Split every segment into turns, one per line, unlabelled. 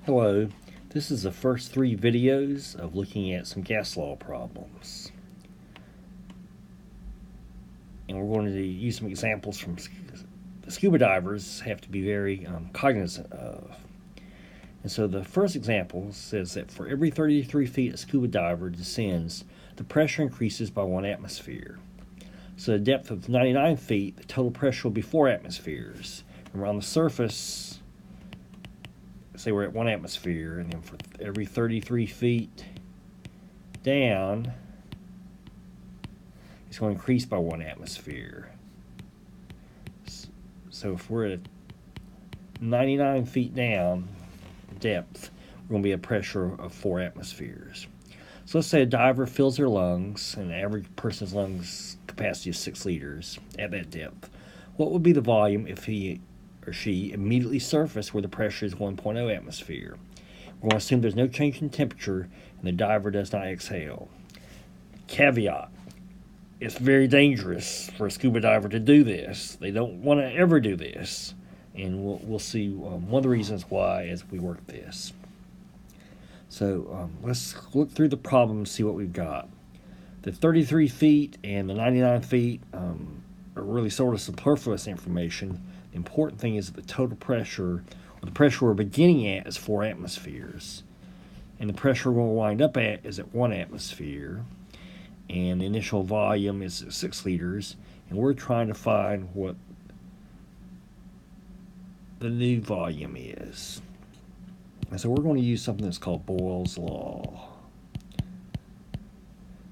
Hello, this is the first 3 videos of looking at some gas law problems. And we're going to use some examples from the scuba divers have to be very cognizant of. And so the first example says that for every 33 feet a scuba diver descends, the pressure increases by 1 atmosphere. So the depth of 99 feet, the total pressure will be 4 atmospheres. And we're on the surface, say we're at 1 atmosphere, and then for every 33 feet down, it's going to increase by 1 atmosphere. So if we're at 99 feet down depth, we're going to be at a pressure of 4 atmospheres. So let's say a diver fills their lungs, and the average person's lungs capacity is 6 liters at that depth. What would be the volume if he or she immediately surfaced where the pressure is 1.0 atmosphere? We're going to assume there's no change in temperature and the diver does not exhale. Caveat: it's very dangerous for a scuba diver to do this. They don't want to ever do this, and we'll see one of the reasons why as we work this. So let's look through the problem and see what we've got. The 33 feet and the 99 feet are really sort of superfluous information. The important thing is that the total pressure, or the pressure we're beginning at, is 4 atmospheres. And the pressure we're going to wind up at is at 1 atmosphere. And the initial volume is 6 liters. And we're trying to find what the new volume is. And so we're going to use something that's called Boyle's Law.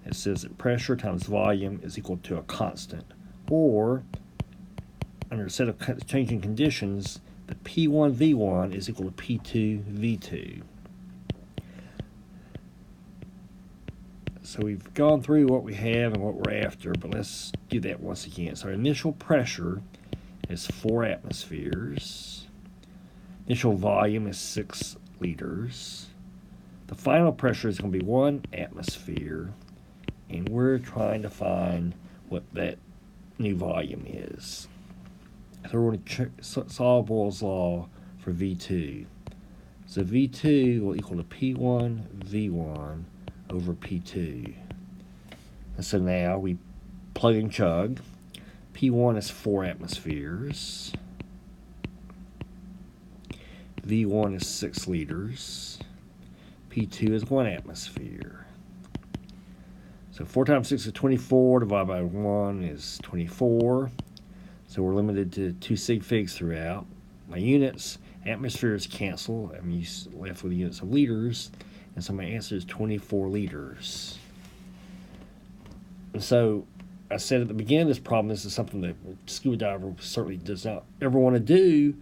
It says that pressure times volume is equal to a constant, or under a set of changing conditions, the P1 V1 is equal to P2 V2. So we've gone through what we have and what we're after, but let's do that once again. So our initial pressure is 4 atmospheres. Initial volume is 6 liters. The final pressure is going to be 1 atmosphere, and we're trying to find what that new volume is. So we're going to solve Boyle's Law for V2. So V2 will equal to P1 V1 over P2. And so now we plug and chug. P1 is 4 atmospheres. V1 is 6 liters. P2 is 1 atmosphere. So 4 times 6 is 24, divided by 1 is 24. So we're limited to 2 sig figs throughout. My units, atmospheres cancel. I'm left with units of liters. And so my answer is 24 liters. And so I said at the beginning of this problem, this is something that a scuba diver certainly does not ever want to do,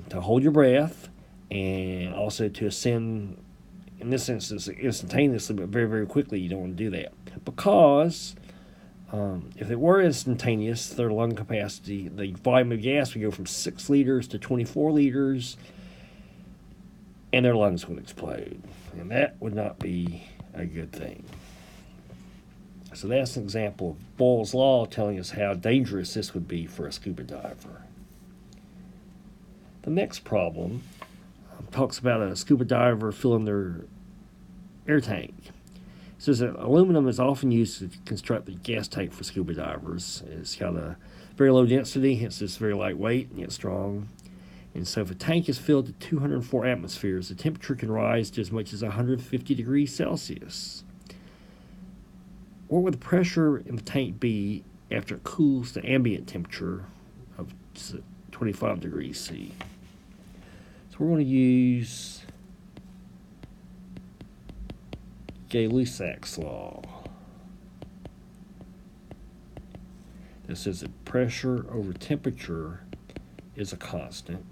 to hold your breath, and also to ascend, in this instance, instantaneously, but very, very quickly. You don't want to do that. Because if it were instantaneous, their lung capacity, the volume of gas would go from 6 liters to 24 liters, and their lungs would explode. And that would not be a good thing. So that's an example of Boyle's Law telling us how dangerous this would be for a scuba diver. The next problem talks about a scuba diver filling their air tank. It says that aluminum is often used to construct the gas tank for scuba divers. It's got a very low density, hence it's very lightweight and yet strong. And so if a tank is filled to 204 atmospheres, the temperature can rise to as much as 150 degrees Celsius. What would the pressure in the tank be after it cools to ambient temperature of 25 degrees C? So we're going to use Gay-Lussac's law. This says that pressure over temperature is a constant,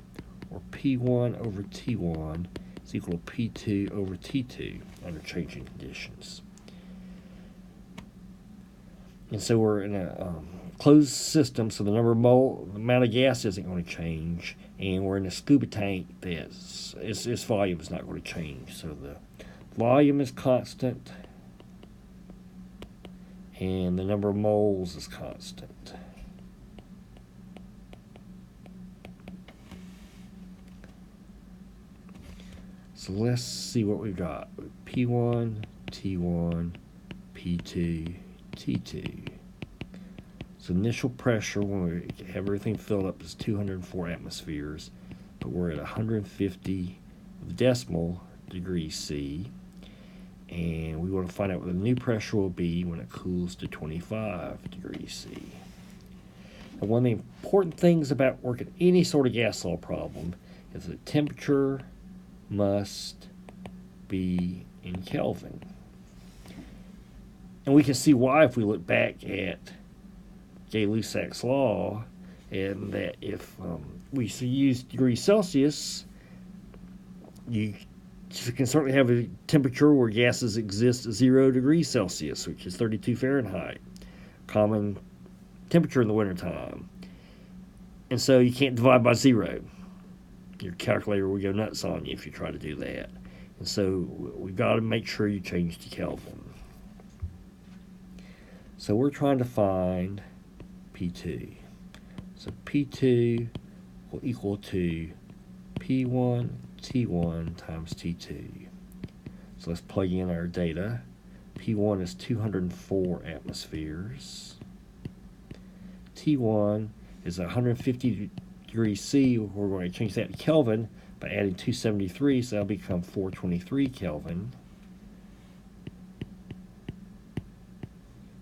or P1 over T1 is equal to P2 over T2 under changing conditions. And so we're in a closed system, so the amount of gas isn't going to change, and we're in a scuba tank that's its volume is not going to change. So the volume is constant, and the number of moles is constant. So let's see what we've got. P1, T1, P2, T2. So initial pressure when we have everything filled up is 204 atmospheres, but we're at 150 decimal degrees C, and we want to find out what the new pressure will be when it cools to 25 degrees C. And one of the important things about working any sort of gas law problem is that temperature must be in Kelvin. And we can see why if we look back at Gay-Lussac's law, and that if we use degrees Celsius, you can certainly have a temperature where gases exist at 0 degrees Celsius, which is 32 Fahrenheit, common temperature in the wintertime. And so you can't divide by 0. Your calculator will go nuts on you if you try to do that. And so we've got to make sure you change to Kelvin. So we're trying to find P2. So P2 will equal to P1 T1 times T2. So let's plug in our data. P1 is 204 atmospheres. T1 is 150 degrees C. We're going to change that to Kelvin by adding 273, so that'll become 423 Kelvin.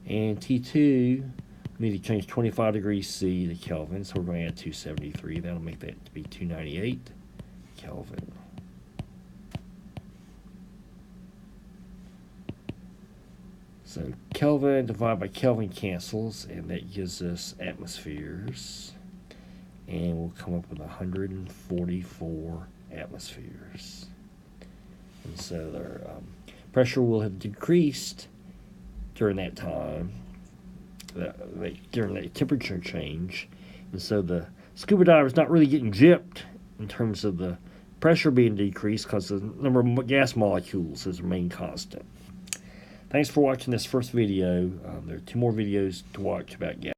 And T2, we need to change 25 degrees C to Kelvin, so we're going to add 273. That'll make that to be 298 Kelvin. So Kelvin divided by Kelvin cancels, and that gives us atmospheres. And we'll come up with 144 atmospheres. And so their pressure will have decreased during that time, during that temperature change. And so the scuba diver is not really getting gypped in terms of the pressure being decreased because the number of gas molecules has remained constant. Thanks for watching this first video. There are 2 more videos to watch about gas.